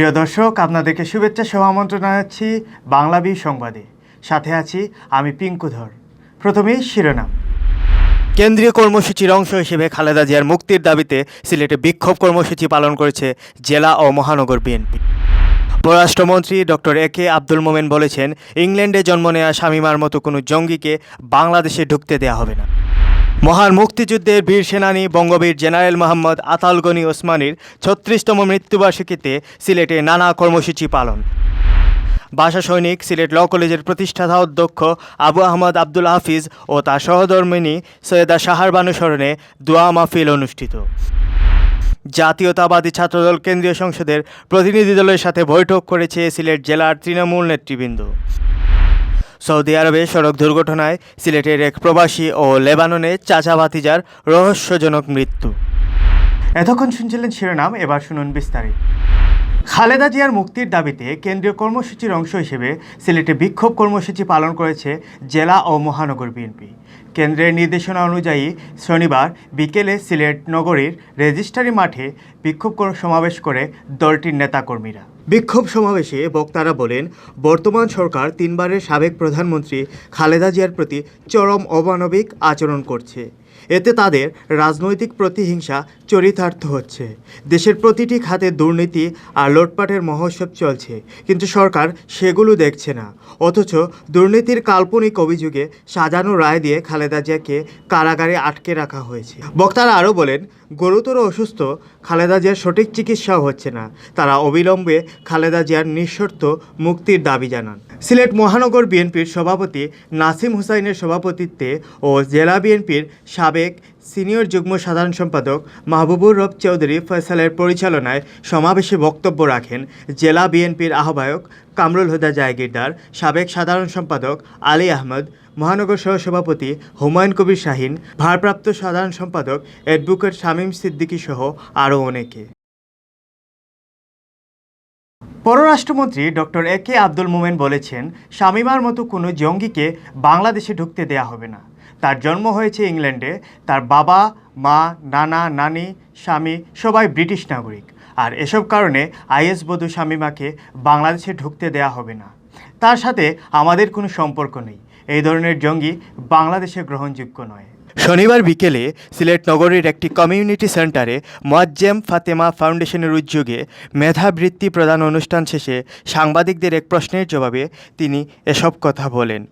প্রিয় দর্শক, আপনাদেরকে শুভেচ্ছা সহ আমন্ত্রণ জানাচ্ছি বাংলাবি সংবাদে। সাথে আছি আমি পিঙ্কুধর। প্রথমেই শিরোনাম। কেন্দ্রীয় কর্মসূচির অংশ হিসেবে খালেদা জিয়ার মুক্তির দাবিতে সিলেটে বিক্ষোভ কর্মসূচি পালন করেছে জেলা ও মহানগর বিএনপি। পররাষ্ট্রমন্ত্রী ডক্টর একে আব্দুল মোমেন বলেছেন, ইংল্যান্ডে জন্ম নেওয়া শামীমার মতো কোনো জঙ্গিকে বাংলাদেশে ঢুকতে দেয়া হবে না। মহান মুক্তিযুদ্ধের বীর সেনানী বঙ্গবীর জেনারেল মোহাম্মদ আতাউল গনি ওসমানীর ৩৬তম মৃত্যুবার্ষিকীতে সিলেটে নানা কর্মসূচি পালন। ভাষা সৈনিক সিলেট ল কলেজের প্রতিষ্ঠাতা অধ্যক্ষ আবু আহমদ আব্দুল হাফিজ ও তার সহধর্মিণী সৈয়দা সাহার বানু স্মরণে দোয়া মাহফিল অনুষ্ঠিত। জাতীয়তাবাদী ছাত্রদল কেন্দ্রীয় সংসদের প্রতিনিধি দলের সাথে বৈঠক করেছে সিলেট জেলার তৃণমূল নেতৃবৃন্দ। সৌদি আরবে সড়ক দুর্ঘটনায় সিলেটের এক প্রবাসী ও লেবাননে চাচা ভাতিজার রহস্যজনক মৃত্যু। এতক্ষণ শুনছিলেন শিরোনাম, এবার শুনুন বিস্তারিত। খালেদা জিয়ার মুক্তির দাবিতে কেন্দ্রীয় কর্মসূচির অংশ হিসেবে সিলেটে বিক্ষোভ কর্মসূচি পালন করেছে জেলা ও মহানগর বিএনপি। কেন্দ্রের নির্দেশনা অনুযায়ী শনিবার বিকেলে সিলেট নগরীর রেজিস্ট্রারি মাঠে বিক্ষোভ সমাবেশ করে দলটির নেতাকর্মীরা। বিক্ষোভ সমাবেশে বক্তারা বলেন, বর্তমান সরকার তিনবারের সাবেক প্রধানমন্ত্রী খালেদা জিয়ার প্রতি চরম অমানবিক আচরণ করছে। এতে তাদের রাজনৈতিক প্রতিহিংসা চরিতার্থ হচ্ছে। দেশের প্রতিটি খাতে দুর্নীতি আর লুটপাটের মহোৎসব চলছে, কিন্তু সরকার সেগুলো দেখছে না। অথচ দুর্নীতির কাল্পনিক অভিযোগে সাজানো রায় দিয়ে খালেদা জিয়াকে কারাগারে আটকে রাখা হয়েছে। বক্তারা আরও বলেন, গুরুতর অসুস্থ খালেদা জিয়ার সঠিক চিকিৎসাও হচ্ছে না। তারা অবিলম্বে খালেদা জিয়ার নিঃশর্ত মুক্তির দাবি জানান। সিলেট মহানগর বিএনপির সভাপতি নাসিম হুসাইনের সভাপতিত্বে ও জেলা বিএনপির সাবেক সিনিয়র যুগ্ম সাধারণ সম্পাদক মাহবুবুর রব চৌধুরী ফয়সালের পরিচালনায় সমাবেশে বক্তব্য রাখেন জেলা বিএনপির আহ্বায়ক কামরুল হুদা জায়গিরদার, সাবেক সাধারণ সম্পাদক আলী আহমদ, মহানগর সহসভাপতি হুমায়ুন কবির শাহিন, ভারপ্রাপ্ত সাধারণ সম্পাদক অ্যাডভোকেট শামীম সিদ্দিকী সহ আরও অনেকে। পররাষ্ট্রমন্ত্রী ডক্টর একে আব্দুল মোমেন বলেছেন, শামীমার মতো কোনো জঙ্গিকে বাংলাদেশে ঢুকতে দেয়া হবে না। তার জন্ম হয়েছে ইংল্যান্ডে। তার বাবা, মা, নানা, নানি, স্বামী সবাই ব্রিটিশ নাগরিক। আর এসব কারণে আইএস বধূ শামীমাকে বাংলাদেশে ঢুকতে দেয়া হবে না। তার সাথে আমাদের কোনো সম্পর্ক নেই। এই ধরনের জঙ্গি বাংলাদেশে গ্রহণযোগ্য নয়। শনিবার বিকেলে সিলেট নগরীর একটি কমিউনিটি সেন্টারে মোয়াজ্জেম ফাতেমা ফাউন্ডেশনের উদ্যোগে মেধাবৃত্তি প্রদান অনুষ্ঠান শেষে সাংবাদিকদের এক প্রশ্নের জবাবে তিনি এসব কথা বলেন।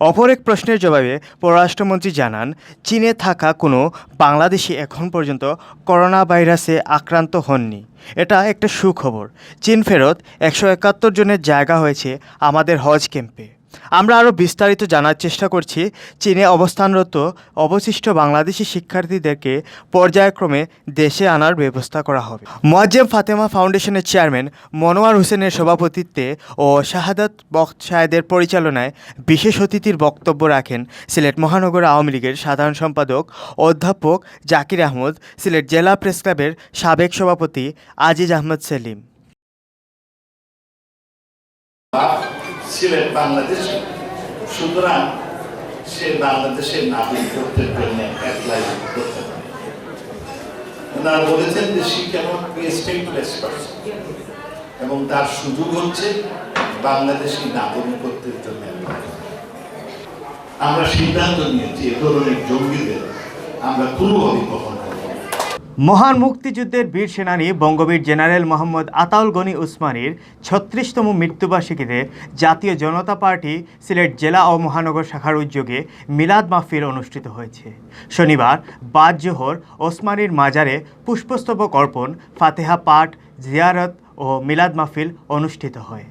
অপর এক প্রশ্নের জবাবে পররাষ্ট্রমন্ত্রী জানান, চীনে থাকা কোনো বাংলাদেশি এখন পর্যন্ত করোনা ভাইরাসে আক্রান্ত হননি। এটা একটা সুখবর। চীন ফেরত 171 জনের জায়গা হয়েছে আমাদের হজ ক্যাম্পে। আমরা আরও বিস্তারিত জানার চেষ্টা করছি। চীনে অবস্থানরত অবশিষ্ট বাংলাদেশি শিক্ষার্থীদেরকে পর্যায়ক্রমে দেশে আনার ব্যবস্থা করা হবে। মোয়াজ্জেম ফাতেমা ফাউন্ডেশনের চেয়ারম্যান মনোয়ার হোসেনের সভাপতিত্বে ও শাহাদাত বখত সাহেদের পরিচালনায় বিশেষ অতিথির বক্তব্য রাখেন সিলেট মহানগর আওয়ামী লীগের সাধারণ সম্পাদক অধ্যাপক জাকির আহমদ, সিলেট জেলা প্রেস ক্লাবের সাবেক সভাপতি আজিজ আহমদ সেলিম। সিলেট বাংলাদেশ, সুতরাং সে বাংলাদেশের নাগরিকত্বের জন্য অ্যাপ্লাই করতে পারে। ওনারা বলেছেন যে সে cannot B A stateless person, এবং তার সুযোগ হচ্ছে বাংলাদেশি নাগরিকত্বের জন্য অ্যাপ্লাই করা। আমরা সিদ্ধান্ত নিয়েছি এ ধরনের জঙ্গিদের আমরা কোনোভাবেই কখনো। মহান মুক্তিযুদ্ধের বীর সেনানী বঙ্গবীর জেনারেল মোহাম্মদ আতাউল গনি ওসমানীর ৩৬তম মৃত্যুবার্ষিকীতে জাতীয় জনতা পার্টি সিলেট জেলা ও মহানগর শাখার উদ্যোগে মিলাদ মাহফিল অনুষ্ঠিত হয়েছে। শনিবার বাদ জোহর ওসমানীর মাজারে পুষ্পস্তবক অর্পণ, ফাতেহা পাঠ, জিয়ারত ও মিলাদ মাহফিল অনুষ্ঠিত হয়।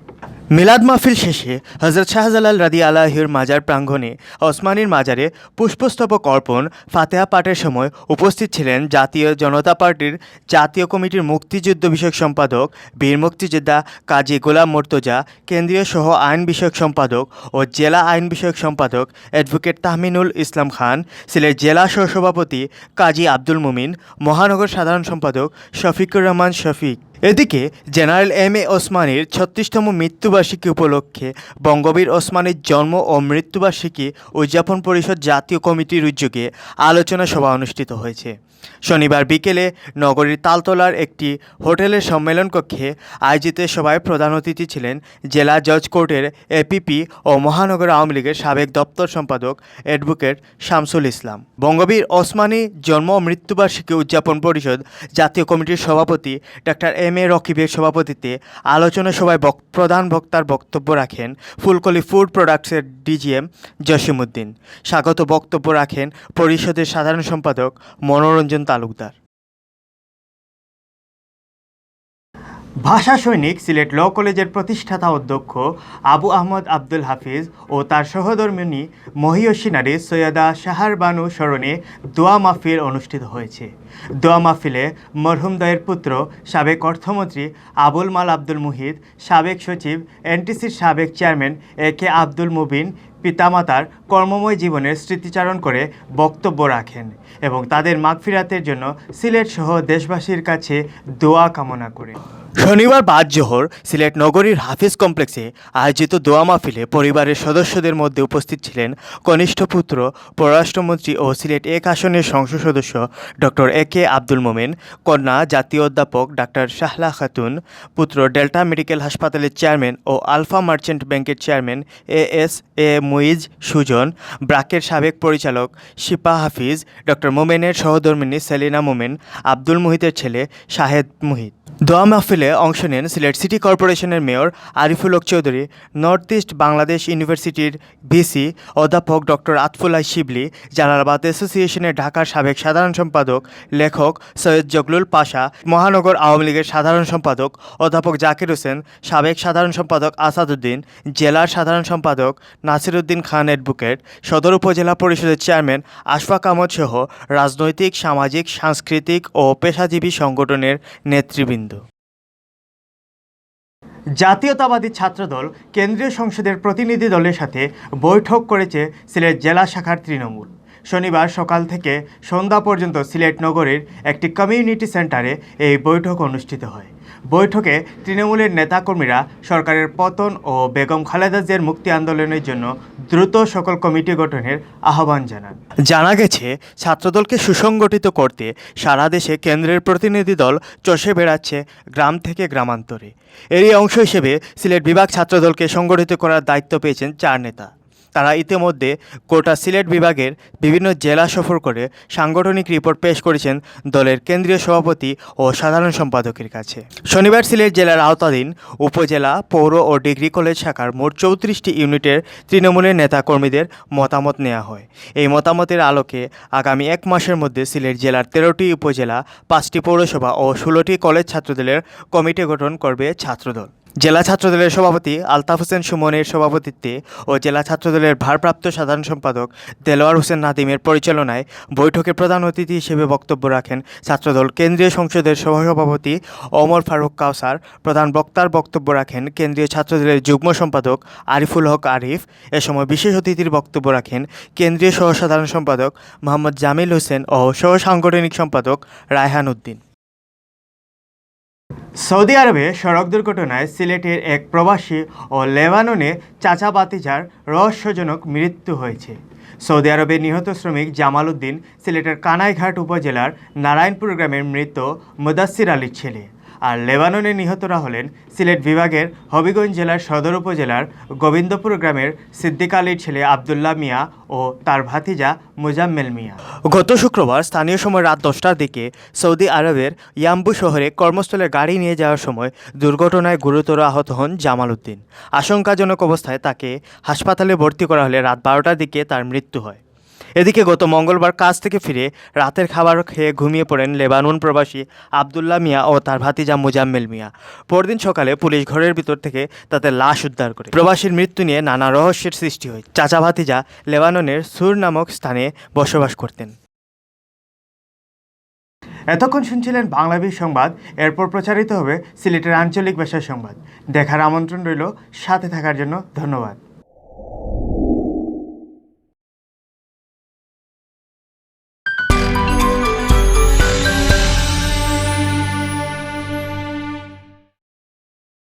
মিলাদ মাহফিল শেষে হযরত শাহজালাল রাদিয়াল্লাহুর মাজার প্রাঙ্গণে ওসমানীর মাজারে পুষ্পস্তবক অর্পণ, ফাতেহা পাঠের সময় উপস্থিত ছিলেন জাতীয় জনতা পার্টির জাতীয় কমিটির মুক্তিযুদ্ধ বিষয়ক সম্পাদক বীর মুক্তিযোদ্ধা কাজী গোলাম মর্তজা, কেন্দ্রীয় সহ আইন বিষয়ক সম্পাদক ও জেলা আইন বিষয়ক সম্পাদক অ্যাডভোকেট তাহমিনুল ইসলাম খান, সিলেট জেলা সহসভাপতি কাজী আব্দুল মুমিন, মহানগর সাধারণ সম্পাদক শফিকুর রহমান শফিক, এদিকে জেনারেল এম এ ওসমানীর ৩৬তম মৃত্যুবার্ষিকী উপলক্ষে বঙ্গবীর ওসমানীর জন্ম ও মৃত্যুবার্ষিকী উদযাপন পরিষদ জাতীয় কমিটির উদ্যোগে আলোচনা সভা অনুষ্ঠিত হয়েছে। শনিবার বিকেলে নগরীর তালতলার একটি হোটেলের সম্মেলন কক্ষে আয়োজিত সভায় প্রধান অতিথি ছিলেন জেলা জজ কোর্টের এপিপি ও মহানগর আওয়ামী লীগের সাবেক দপ্তর সম্পাদক অ্যাডভোকেট শামসুল ইসলাম। বঙ্গবীর ওসমানী জন্ম ও মৃত্যুবার্ষিকী উদযাপন পরিষদ জাতীয় কমিটির সভাপতি ডাক্তার এম এ রকিবের সভাপতিত্বে আলোচনা সভায় প্রধান বক্তার বক্তব্য রাখেন ফুলকলি ফুড প্রোডাক্টসের ডিজিএম জসিমউদ্দিন। স্বাগত বক্তব্য রাখেন পরিষদের সাধারণ সম্পাদক মনোরঞ্জন তালুকদার। ভাষা সৈনিক সিলেট ল কলেজের প্রতিষ্ঠাতা অধ্যক্ষ আবু আহমদ আব্দুল হাফিজ ও তার সহধর্মিণী মহিয়সী নারী সৈয়দা শাহার বানু স্মরণে দোয়া মাহফিল অনুষ্ঠিত হয়েছে। দোয়া মাহফিলে মরহুমদয়ের পুত্র সাবেক অর্থমন্ত্রী আবুল মাল আব্দুল মুহিত, সাবেক সচিব এনটিসির সাবেক চেয়ারম্যান এ কে আব্দুল মুবিন পিতামাতার কর্মময় জীবনের স্মৃতিচারণ করে বক্তব্য রাখেন এবং তাদের মাগফিরাতের জন্য সিলেট সহ দেশবাসীর কাছে দোয়া কামনা করেন। শনিবার বাদ জোহর সিলেট নগরীর হাফিজ কমপ্লেক্সে আয়োজিত দোয়া মাহফিলে পরিবারের সদস্যদের মধ্যে উপস্থিত ছিলেন কনিষ্ঠ পুত্র পররাষ্ট্রমন্ত্রী ও সিলেট ১ আসনের সংসদ সদস্য ডক্টর এ কে আব্দুল মোমেন, কন্যা জাতীয় অধ্যাপক ডাক্তার শাহলা খাতুন, পুত্র ডেল্টা মেডিকেল হাসপাতালের চেয়ারম্যান ও আলফা মার্চেন্ট ব্যাংকের chairman S A Muiz Sujan, ব্রাকের সাবেক পরিচালক শিপা হাফিজ, ডক্টর মোমেনের সহধর্মিণী সেলিনা মোমেন, আব্দুল মুহিতের ছেলে শাহেদ মুহিত। দোয়া মাহফিলে অংশ নেন সিলেট সিটি কর্পোরেশনের mayor Ariful Haque Chowdhury, north east Bangladesh ইউনিভার্সিটির ভিসি অধ্যাপক ডক্টর আতফুল্লাহ শিবলি, জালালাবাদ অ্যাসোসিয়েশনের ঢাকার সাবেক সাধারণ সম্পাদক লেখক সৈয়দ জগলুল পাশা, মহানগর আওয়ামী লীগের সাধারণ সম্পাদক অধ্যাপক জাকির হোসেন, সাবেক সাধারণ সম্পাদক আসাদুদ্দিন, জেলার সাধারণ সম্পাদক নাসিরউদ্দিন খান অ্যাডভোকেট, সদর উপজেলা পরিষদের চেয়ারম্যান আশফাক আহমদ সহ রাজনৈতিক, সামাজিক, সাংস্কৃতিক ও পেশাজীবী সংগঠনের নেতৃবৃন্দ। জাতীয়তাবাদী ছাত্রদল কেন্দ্রীয় সংসদের প্রতিনিধি দলের সাথে বৈঠক করেছে সিলেট জেলা শাখার তৃণমূল। শনিবার সকাল থেকে সন্ধ্যা পর্যন্ত সিলেট নগরীর একটি কমিউনিটি সেন্টারে এই বৈঠক অনুষ্ঠিত হয়। বৈঠকে তৃণমূলের নেতাকর্মীরা সরকারের পতন ও বেগম খালেদা জিয়ার মুক্তি আন্দোলনের জন্য দ্রুত সকল কমিটি গঠনের আহ্বান জানান। জানা গেছে, ছাত্রদলকে সুসংগঠিত করতে সারা দেশে কেন্দ্রের প্রতিনিধি দল চষে বেড়াচ্ছে গ্রাম থেকে গ্রামান্তরে। এরই অংশ হিসেবে সিলেট বিভাগ ছাত্রদলকে সংগঠিত করার দায়িত্ব পেয়েছেন 4 নেতা। তারা ইতিমধ্যে গোটা সিলেট বিভাগের বিভিন্ন জেলা সফর করে সাংগঠনিক রিপোর্ট পেশ করেছেন দলের কেন্দ্রীয় সভাপতি ও সাধারণ সম্পাদকের কাছে। শনিবার সিলেট জেলার আওতাধীন উপজেলা, পৌর ও ডিগ্রি কলেজ শাখার মোট 34টি ইউনিটের তৃণমূলের নেতাকর্মীদের মতামত নেওয়া হয়। এই মতামতের আলোকে আগামী 1 মাসের মধ্যে সিলেট জেলার 13টি উপজেলা, 5টি পৌরসভা ও 16টি কলেজ ছাত্রদলের কমিটি গঠন করবে ছাত্রদল। জেলা ছাত্রদলের সভাপতি আলতাফ হোসেন সুমনের সভাপতিত্বে ও জেলা ছাত্রদলের ভারপ্রাপ্ত সাধারণ সম্পাদক দেলোয়ার হোসেন নাদিমের পরিচালনায় বৈঠকে প্রধান অতিথি হিসেবে বক্তব্য রাখেন ছাত্রদল কেন্দ্রীয় সংসদের সহসভাপতি ওমর ফারুক কাউসার। প্রধান বক্তার বক্তব্য রাখেন কেন্দ্রীয় ছাত্রদলের যুগ্ম সম্পাদক আরিফুল হক আরিফ। এ সময় বিশেষ অতিথির বক্তব্য রাখেন কেন্দ্রীয় সহসাধারণ সম্পাদক মোহাম্মদ জামিল হোসেন ও সহ সাংগঠনিক সম্পাদক রায়হান উদ্দিন। সৌদি আরবে সড়ক দুর্ঘটনায় সিলেটের এক প্রবাসী ও লেবাননে চাচা ভাতিজার রহস্যজনক মৃত্যু হয়েছে। সৌদি আরবে নিহত শ্রমিক জামাল উদ্দিন সিলেটের কানাইঘাট উপজেলার নারায়ণপুর গ্রামের মৃত মুদাসির আলীর ছেলে। আর লেবাননে নিহতরা হলেন সিলেট বিভাগের হবিগঞ্জ জেলার সদর উপজেলার গোবিন্দপুর গ্রামের সিদ্দিক আলীর ছেলে আবদুল্লাহ মিয়া ও তার ভাতিজা মুজাম্মেল মিয়া। গত শুক্রবার স্থানীয় সময় রাত 10টার দিকে সৌদি আরবের ইয়াম্বু শহরে কর্মস্থলে গাড়ি নিয়ে যাওয়ার সময় দুর্ঘটনায় গুরুতর আহত হন জামাল উদ্দিন। আশঙ্কাজনক অবস্থায় তাকে হাসপাতালে ভর্তি করা হলে রাত 12টার দিকে তার মৃত্যু হয়। এদিকে গত মঙ্গলবার কাজ থেকে ফিরে রাতের খাবার খেয়ে ঘুমিয়ে পড়েন লেবানন প্রবাসী আবদুল্লাহ মিয়া ও তার ভাতিজা মুজাম্মেল মিয়া। পরদিন সকালে পুলিশ ঘরের ভিতর থেকে তাদের লাশ উদ্ধার করে। প্রবাসীর মৃত্যু নিয়ে নানা রহস্যের সৃষ্টি হয়। চাচা ভাতিজা লেবাননের সুর নামক স্থানে বসবাস করতেন। এতক্ষণ শুনছিলেন বাংলাদেশ সংবাদ। এরপর প্রচারিত হবে সিলেটের আঞ্চলিক ভাষার সংবাদ। দেখার আমন্ত্রণ রইল। সাথে থাকার জন্য ধন্যবাদ।